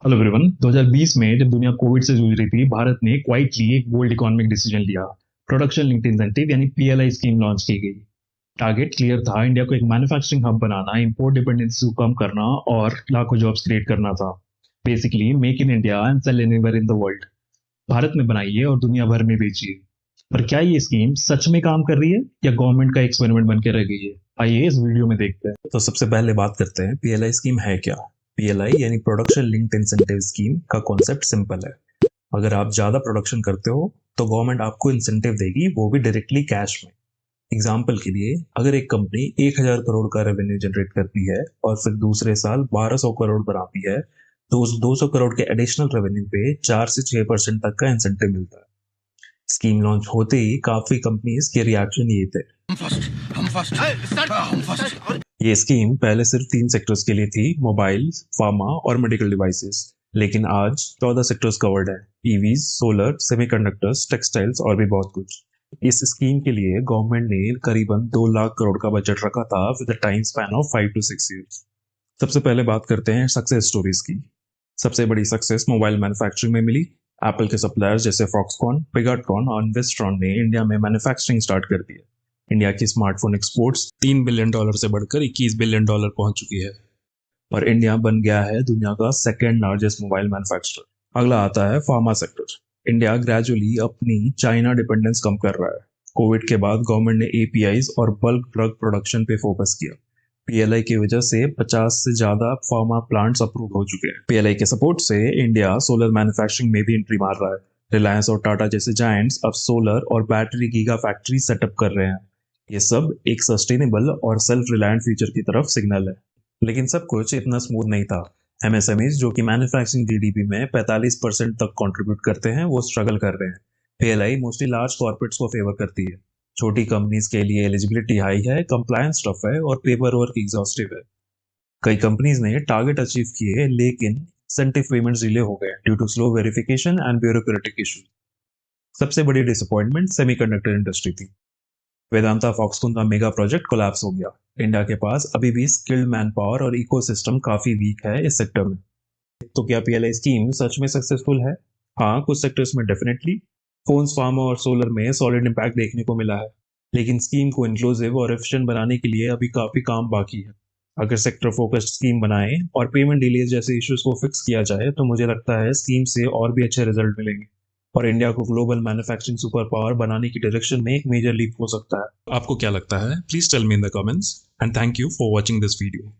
Hello everyone. 2020 में जब दुनिया कोविड से जूझ रही थी, भारत ने क्वाइटली एक बोल्ड इकोनॉमिक डिसीजन लिया। प्रोडक्शन लिंक्ड इंसेंटिव यानी पीएलआई स्कीम लॉन्च की गई। टारगेट क्लियर था, इंडिया को एक मैन्युफैक्चरिंग हब बनाना, इंपोर्ट डिपेंडेंसी को कम करना और लाखों जॉब्स क्रिएट करना था। Basically make in India and sell anywhere in the world. Bharat में बनाइए और दुनिया भर में बेचिए। पर क्या ये स्कीम सच में काम कर रही है या गवर्नमेंट का एक्सपेरिमेंट बन के रह गई है? आइए इस वीडियो में देखते हैं। तो सबसे पहले बात करते हैं पीएलआई स्कीम है क्या। पीएलआई यानी प्रोडक्शन लिंक्ड इंसेंटिव स्कीम का कॉन्सेप्ट सिंपल है। अगर आप ज्यादा प्रोडक्शन करते हो तो गवर्नमेंट आपको इंसेंटिव देगी, वो भी डायरेक्टली कैश में। एग्जाम्पल के लिए, अगर एक कंपनी 1,000 करोड़ का रेवेन्यू जनरेट करती है और फिर दूसरे साल 1,200 करोड़ बनाती है, तो उस 200 करोड़ के एडिशनल रेवेन्यू पे 4 से 6% तक का इंसेंटिव मिलता है। स्कीम लॉन्च होते ही काफी कंपनीज के रिएक्शन ये थे। ये स्कीम पहले सिर्फ 3 सेक्टर्स के लिए थी, मोबाइल, फार्मा और मेडिकल डिवाइसेस। लेकिन आज 14 सेक्टर्स कवर्ड है। ईवीज, सोलर, सेमीकंडक्टर्स, टेक्सटाइल्स और भी बहुत कुछ। इस स्कीम के लिए गवर्नमेंट ने करीबन 2 लाख करोड़ का बजट रखा था with time span of 5 to 6 years। सबसे पहले बात करते हैं सक्सेस स्टोरीज की। सबसे बड़ी सक्सेस मोबाइल मैन्युफैक्चरिंग में मिली। एप्पल के सप्लायर्स जैसे फॉक्सकॉन, पिगाट्रॉन और इन्वेस्ट्रॉन ने इंडिया में मैन्युफैक्चरिंग स्टार्ट कर दी है। इंडिया की स्मार्टफोन एक्सपोर्ट्स $3 बिलियन से बढ़कर $21 बिलियन पहुंच चुकी है और इंडिया बन गया है दुनिया का सेकेंड लार्जेस्ट मोबाइल मैन्युफैक्चरर। अगला आता है फार्मा सेक्टर। इंडिया ग्रेजुअली अपनी चाइना डिपेंडेंस कम कर रहा है। कोविड के बाद गवर्नमेंट ने एपीआईज और बल्क ड्रग प्रोडक्शन पे फोकस किया। पीएलआई की वजह से 50 से ज्यादा फार्मा प्लांट्स अप्रूव हो चुके हैं। पीएलआई के सपोर्ट से इंडिया सोलर मैन्युफैक्चरिंग में भी एंट्री मार रहा है। रिलायंस और टाटा जैसे जायंट्स अब सोलर और बैटरी गीगा फैक्ट्री सेटअप कर रहे हैं। ये सब एक सस्टेनेबल और सेल्फ रिलायंट फ्यूचर की तरफ सिग्नल है। लेकिन सब कुछ इतना स्मूथ नहीं था। एमएसएमईज जो कि मैन्युफैक्चरिंग जीडीपी में 45% तक कंट्रीब्यूट करते हैं, वो स्ट्रगल कर रहे हैं। पीएलआई मोस्टली लार्ज कॉर्पोरेट्स को फेवर करती है। छोटी कंपनीज के लिए एलिजिबिलिटी हाई है, कंप्लायंस टफ है और पेपर वर्क एग्जॉस्टिव है। कई कंपनीज ने टारगेट अचीव किए, लेकिन इंसेंटिव पेमेंट्स डिले हो गए due to slow verification and bureaucratic issues. सबसे बड़ी डिसअपॉइंटमेंट सेमीकंडक्टर इंडस्ट्री थी। वेदांता फॉक्सकॉन का मेगा प्रोजेक्ट कोलैप्स हो गया। इंडिया के पास अभी भी स्किल्ड मैन पावर और इकोसिस्टम काफी वीक है इस सेक्टर में। तो क्या पीएलआई स्कीम सच में सक्सेसफुल है? हाँ, कुछ सेक्टर्स में डेफिनेटली। फोन्स, फार्मा और सोलर में सॉलिड इम्पैक्ट देखने को मिला है। लेकिन स्कीम को इंक्लूसिव और एफिशिएंट बनाने के लिए अभी काफी काम बाकी है। अगर सेक्टर फोकस्ड स्कीम बनाए और पेमेंट डिलेज जैसे इश्यूज को फिक्स किया जाए, तो मुझे लगता है स्कीम से और भी अच्छे रिजल्ट मिलेंगे और इंडिया को ग्लोबल मैन्युफैक्चरिंग सुपर पावर बनाने की डायरेक्शन में एक मेजर लीप हो सकता है। आपको क्या लगता है? Please tell me in the comments and thank you for watching this video.